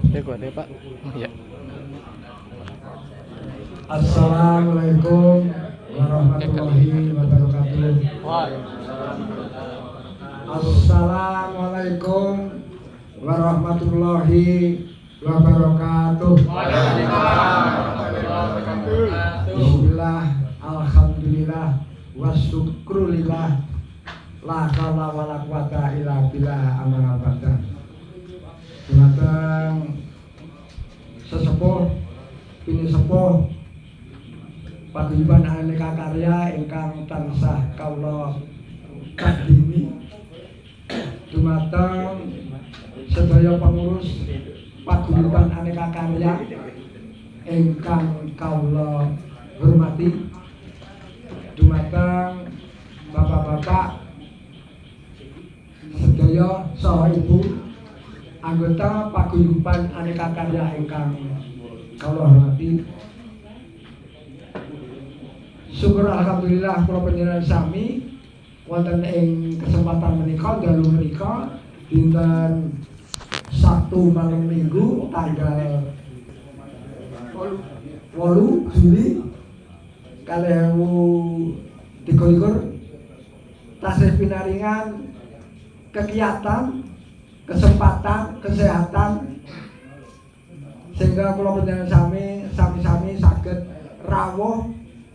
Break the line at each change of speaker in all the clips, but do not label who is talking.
Ya gua deh, Pak. Oh, ya.
Assalamualaikum warahmatullahi wabarakatuh. Assalamualaikum warahmatullahi wabarakatuh. Bismillah, alhamdulillah, wasyukrulillah, la haula wala quwata illa billah amal abada. Dumateng sesepuh pini sepuh paguyuban aneka karya ingkang tansah kawula kadhimi. Dumateng sedaya pengurus paguyuban aneka karya ingkang kawula hormati. Dumateng bapak-bapak sedaya saha ibu anggota paguyuban aneka karya ingkang kawula hormati. Syukur alhamdulillah kula panjenengan sami wonten ing kesempatan menika dalu menika dinten Sabtu malam Minggu tanggal 8 Juli 2023 tasih pinaringan kegiatan, kesempatan, kesehatan sehingga kula panjenengan sami saged rawuh,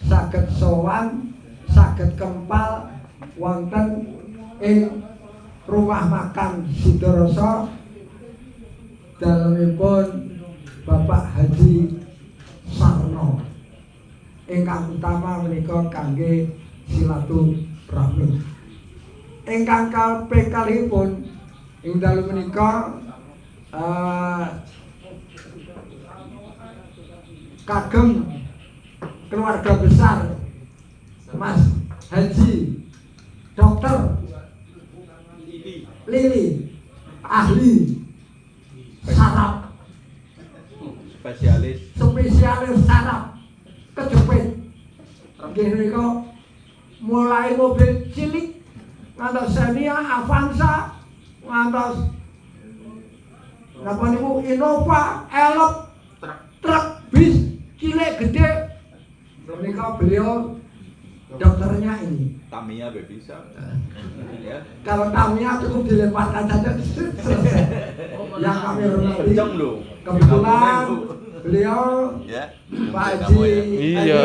saged sowan, saged kempal wonten ing rumah makan Sidarasa dalemipun Bapak Haji Sarno ingkang utama menika kangge silaturahmi. Ingkang kaping kalihipun ing dalu menika kagem keluarga besar Mas Haji Dokter Lili, ahli saraf, spesialis saraf kejepit. Nggih menika mulai mobil cilik ngantos Xenia, Avanza, ngantos napa niku Innova, Elop, truk, bis cilik gede. Menika beliau dokternya ini.
Tamiya bisa. Ya.
Kalau Tamiya cukup dilemparkan saja selesai. Yang kami hormati. Kebetulan beliau
ya,
Pak Haji.
Iya.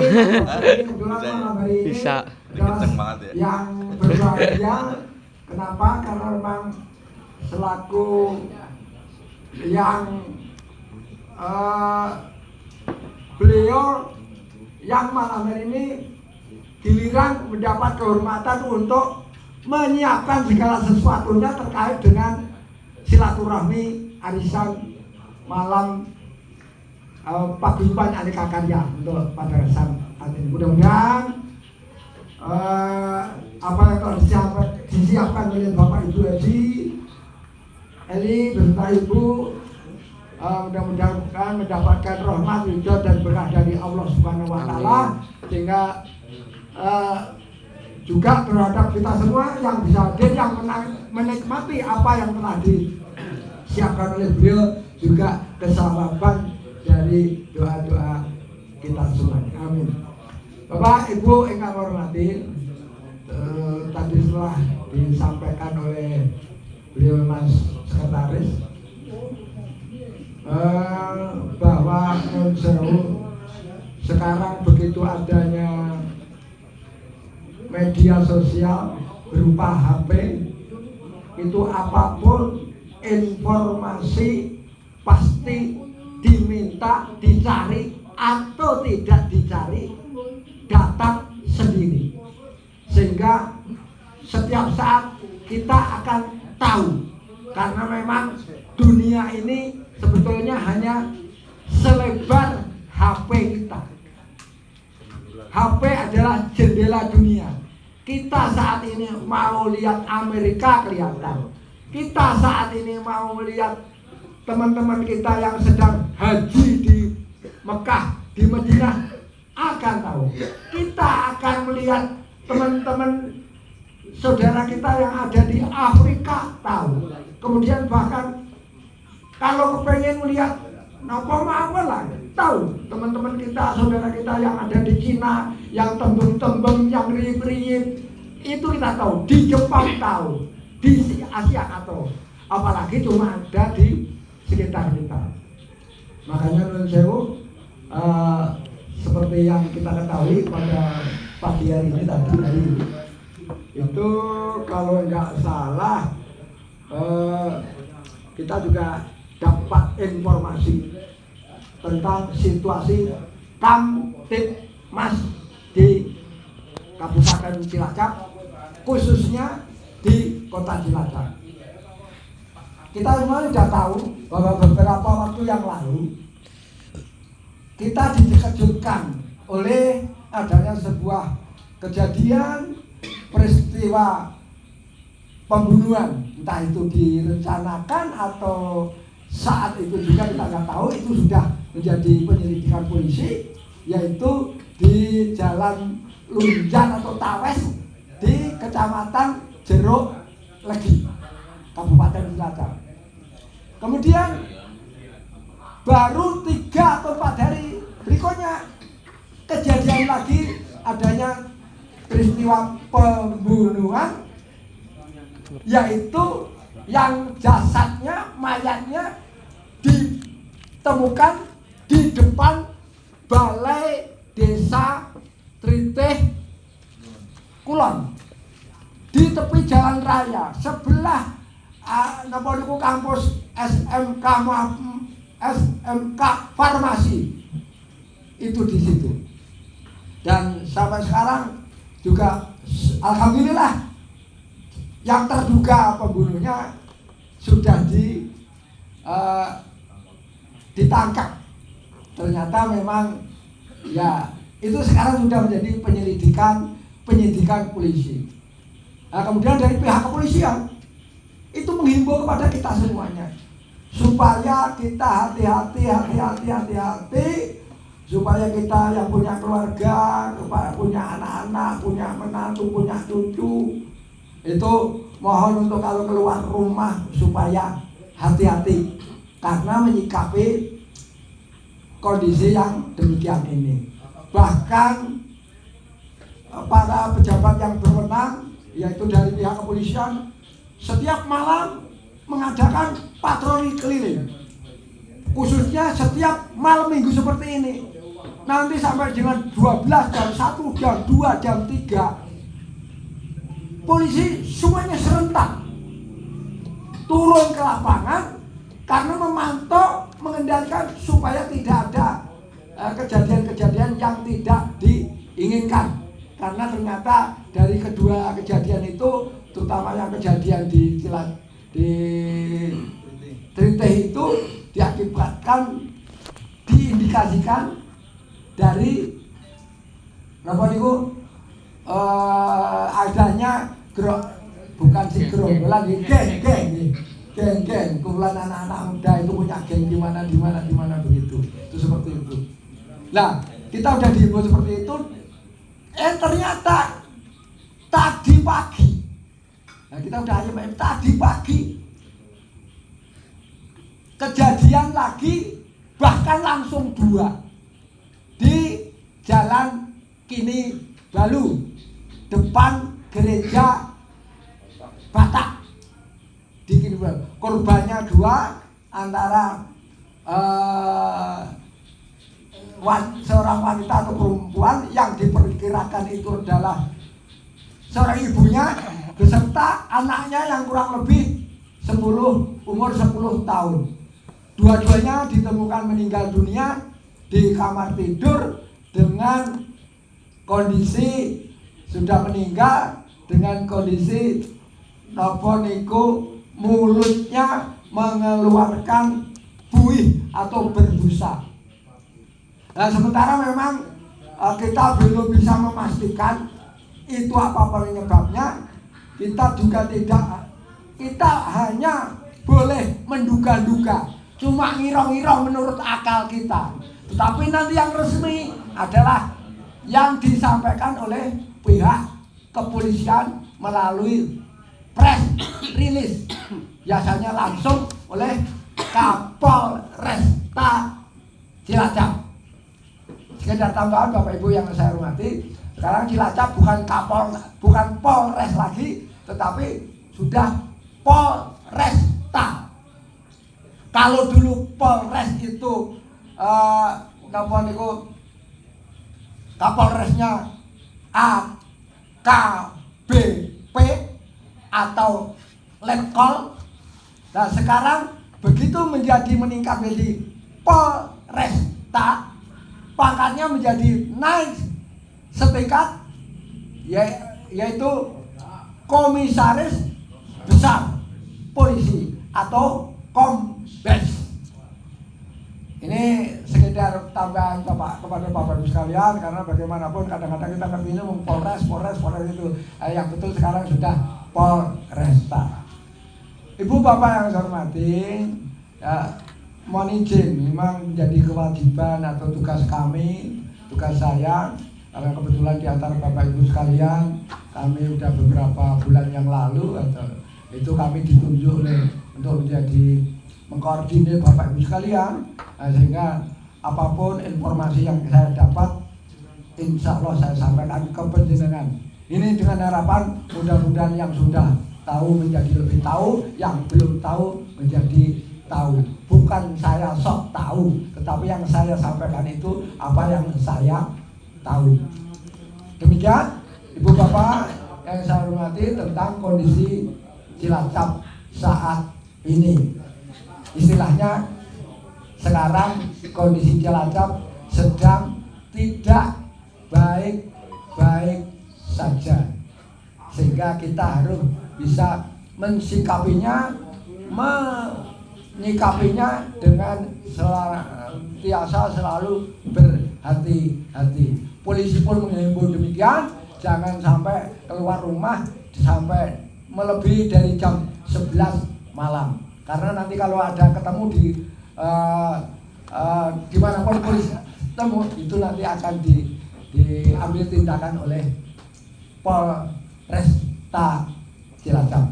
Kebetulan
Bisa.
Kenceng banget ya.
Yang berbahagia. Kenapa? Karena memang selaku yang beliau yang malam ini giliran mendapat kehormatan untuk menyiapkan segala sesuatunya terkait dengan silaturahmi arisan malam paguyuban aneka karya untuk pada saat ini. Mudah-mudahan apa yang telah disiapkan oleh Bapak Ibu Haji Eli beserta Ibu mudah-mudahan mendapatkan rahmat, ridho dan berkah dari Allah Subhanahu wa taala sehingga juga terhadap kita semua yang bisa hadir yang menikmati apa yang telah disiapkan oleh beliau juga kesawaban dari doa-doa kita semua. Amin. Bapak Ibu ingkang hormati, tadi setelah disampaikan oleh beliau Mas Sekretaris bahwa sekarang begitu adanya media sosial berupa HP, itu apapun informasi pasti diminta dicari atau tidak dicari datang sendiri, sehingga setiap saat kita akan tahu karena memang dunia ini sebetulnya hanya selebar HP kita. HP adalah jendela dunia. Kita saat ini mau lihat Amerika kelihatan. Kita saat ini mau lihat teman-teman kita yang sedang haji di Mekah, di Madinah akan tahu. Kita akan melihat teman-teman saudara kita yang ada di Afrika tahu. Kemudian bahkan Kalau kepengen melihat napa mawon lah, tahu teman-teman kita, saudara kita yang ada di Cina, yang tembem-tembem, yang riip-riip, itu kita tahu. Di Jepang tahu, di Asia tahu. Apalagi cuma ada di sekitar kita. Makanya Nun Sewu, seperti yang kita ketahui pada pagi hari ini tadi itu kalau nggak salah kita juga dapat informasi tentang situasi Kamtibmas di Kabupaten Cilacap, khususnya di Kota Cilacap. Kita semua sudah tahu bahwa beberapa waktu yang lalu kita dikejutkan oleh adanya sebuah kejadian peristiwa pembunuhan, entah itu direncanakan atau saat itu juga kita nggak tahu, itu sudah menjadi penyelidikan polisi, yaitu di Jalan Lunjan atau Tawes di Kecamatan Jeruk Legi, Kabupaten Cilacap. Kemudian baru 3 atau 4 hari berikutnya kejadian lagi adanya peristiwa pembunuhan, yaitu yang jasadnya, mayatnya ditemukan di depan Balai Desa Triteh Kulon di tepi jalan raya sebelah kampus SMK Farmasi itu di situ. Dan sampai sekarang juga alhamdulillah yang terduga pembunuhnya sudah ditangkap. Ternyata memang ya itu sekarang sudah menjadi penyidikan polisi. Nah, kemudian dari pihak kepolisian itu menghimbau kepada kita semuanya supaya kita hati-hati, supaya kita yang punya keluarga, punya anak-anak, punya menantu, punya cucu, itu mohon untuk kalau keluar rumah supaya hati-hati karena menyikapi kondisi yang demikian ini. Bahkan para pejabat yang berwenang, yaitu dari pihak kepolisian, setiap malam mengadakan patroli keliling, khususnya setiap malam minggu seperti ini. Nanti sampai dengan 12, jam 1, jam 2, jam 3, polisi semuanya serentak turun ke lapangan karena memantau, mengendalikan supaya tidak ada kejadian-kejadian yang tidak diinginkan. Karena ternyata dari kedua kejadian itu, terutama yang kejadian di Triteh itu diakibatkan, diindikasikan dari adanya bukan si gerombolan, geng, kumpulan anak-anak muda itu punya geng di mana begitu. Itu seperti itu. Nah, kita udah dihimbau seperti itu. Ternyata tadi pagi, nah kita udah tadi pagi kejadian lagi, bahkan langsung 2 di Jalan Kini Balu depan gereja Batak di Kini Balu. Korbannya 2, antara seorang wanita atau perempuan yang diperkirakan itu adalah seorang ibunya beserta anaknya yang kurang lebih umur 10 tahun. Dua-duanya ditemukan meninggal dunia di kamar tidur dengan kondisi sudah meninggal, dengan kondisi mulutnya mengeluarkan buih atau berbusa. Nah, sementara memang kita belum bisa memastikan itu apa penyebabnya. Kita hanya boleh menduga-duga, cuma ngirong-ngirong menurut akal kita. Tetapi nanti yang resmi adalah yang disampaikan oleh pihak kepolisian melalui press release, biasanya langsung oleh Kapolresta Cilacap. Sekedar tambahan Bapak Ibu yang saya hormati, sekarang Cilacap bukan Polres lagi, tetapi sudah Polresta. Kalau dulu Polres itu Kapolresnya AKBP atau Letkol. Nah sekarang begitu meningkat menjadi Polresta, pangkatnya menjadi naik setingkat, yaitu Komisaris Besar Polisi atau Kombes. Ini sekedar tambahan kepada Bapak Ibu sekalian, karena bagaimanapun kadang-kadang kita ngertinya Polres itu yang betul sekarang sudah Polresta. Ibu Bapak yang saya hormati, ya, mohon izin, memang menjadi kewajiban atau tugas kami, tugas saya, karena kebetulan di antara Bapak Ibu sekalian, kami sudah beberapa bulan yang lalu itu kami ditunjuk untuk menjadi mengkoordinir Bapak Ibu sekalian, sehingga apapun informasi yang saya dapat, insya Allah saya sampaikan ke panjenengan. Ini dengan harapan mudah-mudahan yang sudah tahu menjadi lebih tahu, yang belum tahu menjadi tahu. Bukan saya sok tahu, tetapi yang saya sampaikan itu apa yang saya tahu. Demikian Ibu Bapak yang saya hormati tentang kondisi Cilacap saat ini. Istilahnya sekarang kondisi Cilacap sedang tidak baik-baik saja, sehingga kita harus bisa menyikapinya dengan senantiasa selalu berhati-hati. Polisi pun menghimbau demikian, jangan sampai keluar rumah sampai melebihi dari jam 11 malam. Karena nanti kalau ada ketemu di mana pun polisi ketemu, itu nanti akan diambil tindakan oleh Polresta Cilacap.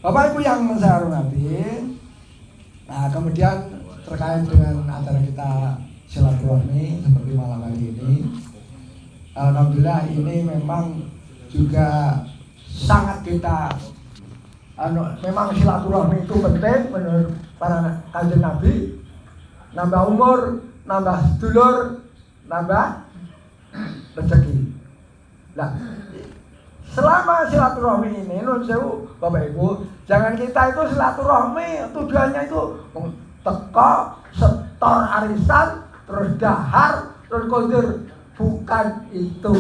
Bapak Ibu yang saya hormati, nah kemudian terkait dengan acara kita silaturahmi seperti malam hari ini, alhamdulillah ini memang juga sangat kita memang silaturahmi itu penting menurut para kanjeng Nabi. Nambah umur, nambah sedulur, nambah rezeki. Nah, selama silaturahmi ini, nun sewu Bapak Ibu, jangan kita itu silaturahmi tujuannya itu teko, setor arisan, terus dahar, terus kondur. Bukan itu.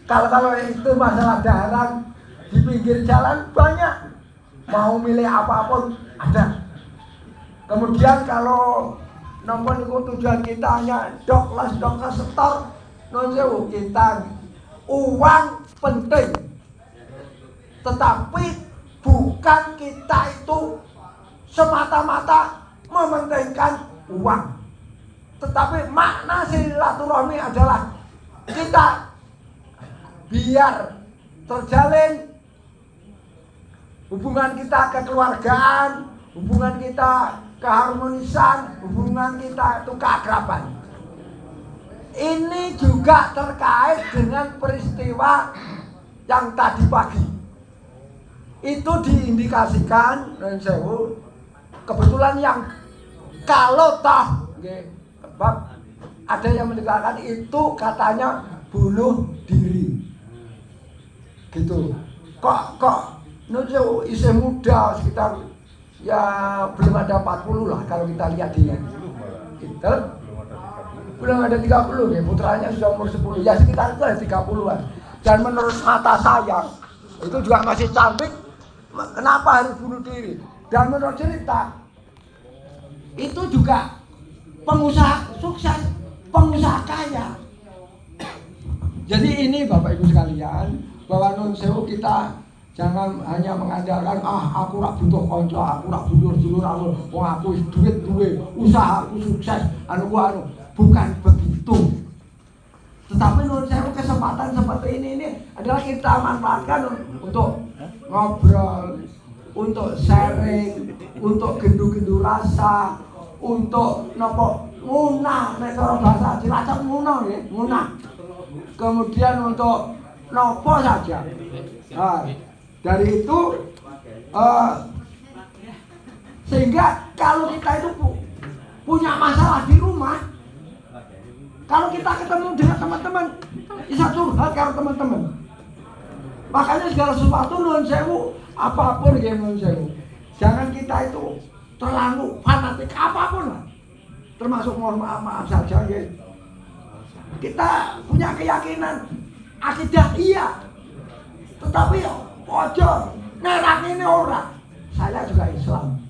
Kalau itu masalah daharan di pinggir jalan banyak, mau milih apapun ada. Kemudian kalau nomor itu tujuan kita hanya doklas setor, non sewu kita uang penting, tetapi bukan kita itu semata-mata mementingkan uang. Tetapi makna silaturahmi adalah kita biar terjalin hubungan kita kekeluargaan, hubungan kita keharmonisan, hubungan kita itu keakraban. Ini juga terkait dengan peristiwa yang tadi pagi. Itu diindikasikan, dan sewu, kebetulan yang kalau toh ada yang mendeklarasikan itu katanya bunuh diri. Gitu. Kok Nuju isih muda sekitar ya belum ada 40 lah kalau kita lihat di Intel. Belum ada 30 ya, putranya sudah umur 10. Ya sekitar itu ada 30-an. Dan menurut mata saya itu juga masih cantik. Kenapa harus bunuh diri? Dan menurut cerita itu juga pengusaha sukses, pengusaha kaya. Jadi ini Bapak Ibu sekalian, bahwa nun sewu kita jangan hanya mengandalkan aku rak butuh konco, aku rak butuh dulur, aku duit duwe, usaha aku sukses, bukan begitu. Tetapi menurut saya kesempatan seperti ini adalah kita manfaatkan untuk ngobrol, untuk sharing, untuk gendu-gendu rasa, untuk nopo ngunah, nek cara bahasa Cilacap ngunah ya, ngunah. Kemudian untuk nopo saja. Nah, dari itu sehingga kalau kita itu punya masalah di rumah, kalau kita ketemu dengan teman-teman, bisa curhat kalau teman-teman. Makanya segala sesuatu nuwun sewu, apapun ya nuwun sewu. Jangan kita itu terlalu fanatik apapun lah. Termasuk mohon maaf saja ya. Kita punya keyakinan akidah iya. Tetapi ojo nerak ini orang. Saya juga Islam.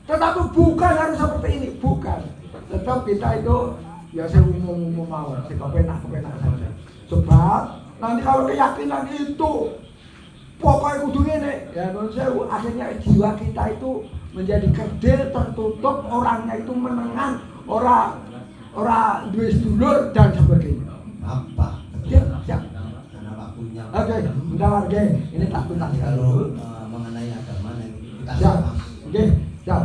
Tetapi bukan harus seperti ini, bukan. Tetap kita itu ya saya umum mawon, saya kepenak saja. Sebab nanti kalau keyakinan itu pokoknya kudu ngene, ya menurut saya akhirnya jiwa kita itu menjadi kerdil, tertutup, orangnya itu menengan, orang duwe sedulur dan sebagainya.
Apa?
Siap.
Karena waktunya.
Oke, bentar, oke. Ini tak tuntas
Kalau mengenai agama kita
siap. Oke, siap.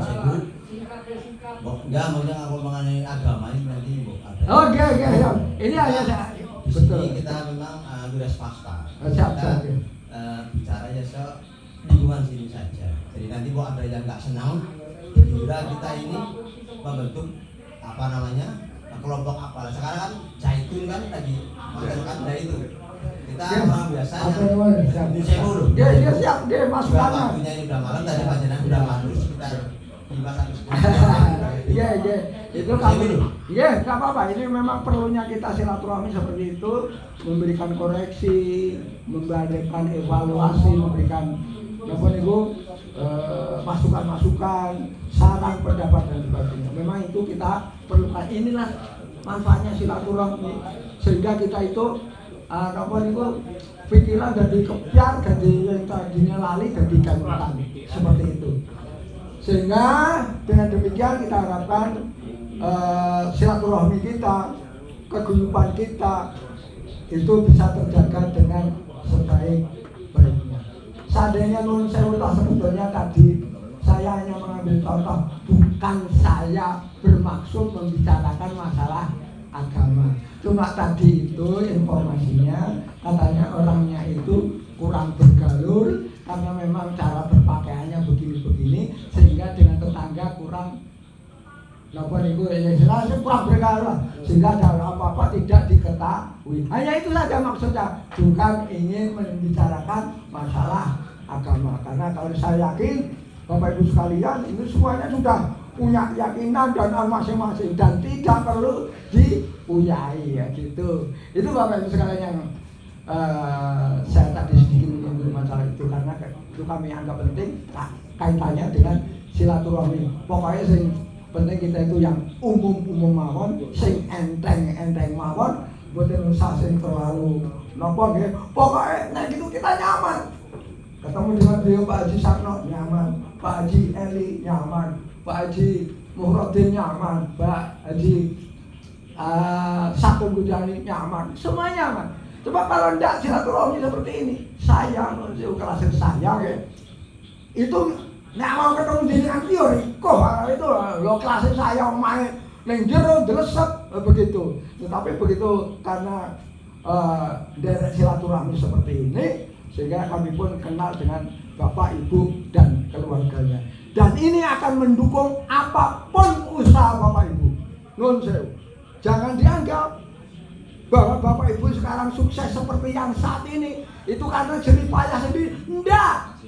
Enggak, maksudnya kalau mengenai agama ini nanti ada.
Oke, siap. Ini hanya saya.
Di sini kita memang sudah swasta.
Siap.
Bicara ya soal lingkungan sini saja. Jadi nanti kalau ada yang nggak senang, dikira kita ini membentuk apa namanya kelompok apa. Sekarang kan Zaitun kan lagi mengatakan dari itu. Kita orang biasa yang di Seoul.
Dia siap, dia masukannya.
Waktunya ini udah malam, tadi panjenengan udah manus kita
Iya, itu kami. Iya, nggak apa-apa. Ini memang perlunya kita silaturahmi seperti itu, memberikan koreksi, memberikan evaluasi, memberikan masukan-masukan, saran, pendapat dan sebagainya. Memang itu kita perlukan. Inilah manfaatnya silaturahmi, sehingga kita itu pikiran dari kepiar, dari yang tadinya lali, dari ganutan, seperti itu. Sehingga dengan demikian kita harapkan silaturahmi kita, keguyuban kita itu bisa terjaga dengan sebaik-baiknya. Seandainya nun sewu sebetulnya tadi saya hanya mengambil contoh, bukan saya bermaksud membicarakan masalah agama. Cuma tadi itu informasinya katanya orangnya itu kurang bergaul karena memang cara berpakaiannya begini-begini, sehingga dengan tetangga kurang kurang bergaul, sehingga ada apa-apa tidak diketahui. Hanya itu saja maksudnya, bukan ingin membicarakan masalah agama. Karena kalau saya yakin Bapak Ibu sekalian ini semuanya sudah punya keyakinan dan masing-masing dan tidak perlu dipuyai ya gitu. Itu Bapak Ibu sekalian yang saya tadi sedikit menyinggung masalah itu, karena itu kami anggap penting kaitannya dengan silaturahmi. Pokoknya sing penting kita itu yang umum mawon, sing enteng mawon, boten usah sing terlalu napa nggih. Pokoke nek gitu kita nyaman. Ketemu dengan beliau Pak Haji Sarno nyaman, Pak Haji Eli nyaman, Pak Haji Muhrodin nyaman, Pak Haji Satun Gujani nyaman, semua nyaman. Coba kalau tidak silaturahmi seperti ini, saya menurut kelas saya ya, itu nek mau ketemu dengan teori, kok itu lo kelas saya main neng jero delesep begitu. Tetapi begitu karena derek silaturahmi seperti ini, sehingga kami pun kenal dengan Bapak, Ibu dan keluarganya. Dan ini akan mendukung apapun usaha Bapak Ibu. Nun sewu, jangan dianggap bahwa Bapak Ibu sekarang sukses seperti yang saat ini itu karena jerih payah sendiri. Enggak.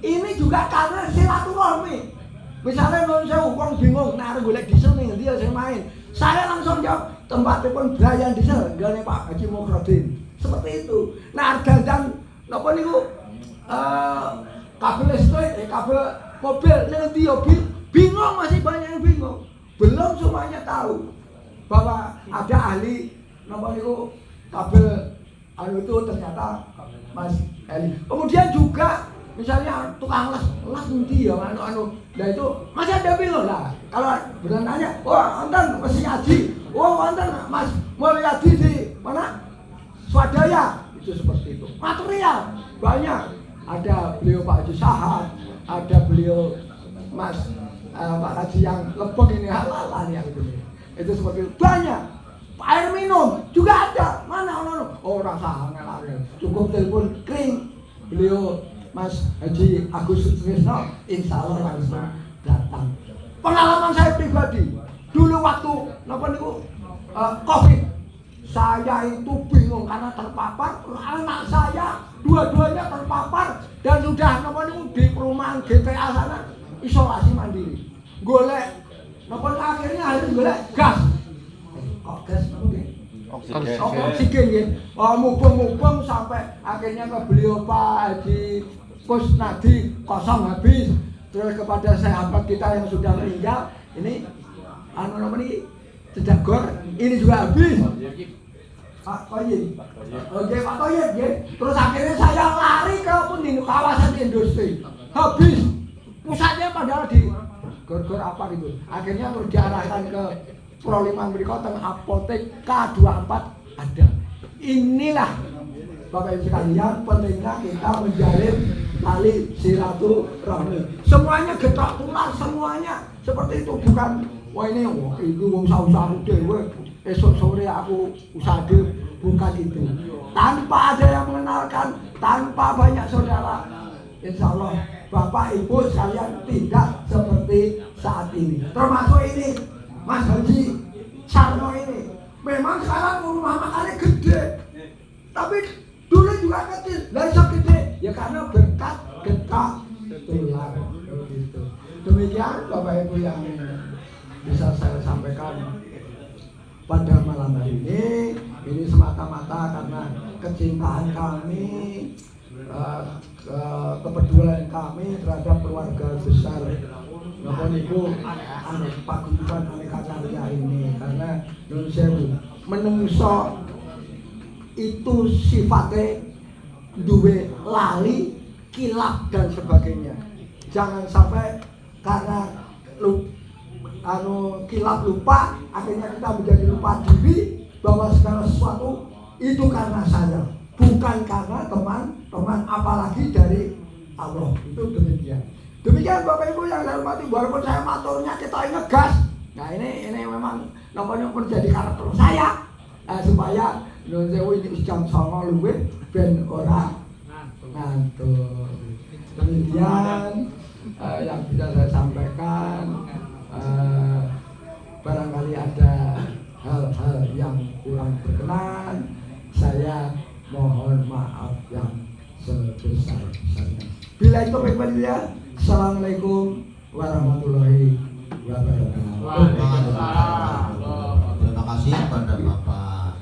Ini juga karena silaturahmi. Misalnya non saya uang bingung, nah golek diesel nih dia saya main. Saya langsung jawab tempatnya pun Brian Diesel, gak Pak Haji Mukhrodin. Seperti itu. Nah dan apa niku kabel listrik, kabel mobil nih dia bingung, masih banyak yang bingung. Belum semuanya tahu bahwa ada ahli nomor itu kabel itu ternyata Mas Eli. Kemudian juga misalnya tukang las nanti ya nah itu masih ada bingung lah. Kalau benar nanya, wah anten masih Haji, wah anten Mas Mulyadi di mana Swadaya, itu seperti itu. Material banyak, ada beliau Pak Haji Sahad, ada beliau Mas Pak Haji yang lebok ini halal yang itu seperti itu. Banyak. Air minum juga ada. Mana orang sangat cukup telepon kering beliau Mas Haji Agus Sutrisno, insya Allah langsung datang. Pengalaman saya pribadi dulu waktu COVID, saya itu bingung karena terpapar, anak saya dua-duanya terpapar dan sudah di perumahan GTA sana isolasi mandiri. Golek, akhirnya harus golek gas. Kok gas oksigen ya. Mumpung sampai akhirnya ke beliau Pak Haji Kusnadi kosong habis. Terus kepada sahabat kita yang sudah meninggal, ini sejak gor ini juga habis. Pak Toyib. Oke Pak Toyib ya. Terus akhirnya saya lari ke kawasan industri. Habis. Pusatnya padahal di gor-gor apa gitu. Akhirnya terus diarahkan ke Pro 5 berikut tengah apotek K24 ada. Inilah Bapak Ibu sekalian pentingnya kita menjalin tali silaturahmi. Semuanya getak tular semuanya seperti itu, bukan wah ini wong usaha dhewe esok sore aku usaha dhewe, bukan itu. Tanpa ada yang mengenalkan, tanpa banyak saudara, insya Allah Bapak Ibu sekalian tidak seperti saat ini. Termasuk ini Mas Haji Sarno ini. Memang sekarang rumah makannya gede, tapi dulu juga kecil. Lah iso gede ya karena berkat getak tular begitu. Demikian Bapak Ibu yang bisa saya sampaikan pada malam hari ini semata-mata karena kecintaan kami, kepedulian kami terhadap keluarga besar Bapak Ibu Paguyuban Aneka Karya ini, karena Indonesia menungso itu sifatnya duwe lali, kilap dan sebagainya. Jangan sampai karena kilap lupa, akhirnya kita menjadi lupa diri bahwa segala sesuatu itu karena saya, bukan karena teman-teman, apalagi dari Allah. Itu demikian. Demikian Bapak Ibu yang saya hormati, walaupun saya maturnya kita ngegas. Nah ini memang namanya pun jadi karakter saya, supaya ini jam 09.00 luwih ben ora ngantuk. Demikian yang bisa saya sampaikan. Barangkali ada hal-hal yang kurang berkenan, saya mohon maaf yang sebesar-besarnya. Bila itu baik-baik, Assalamualaikum warahmatullahi wabarakatuh.
Terima kasih kepada Bapak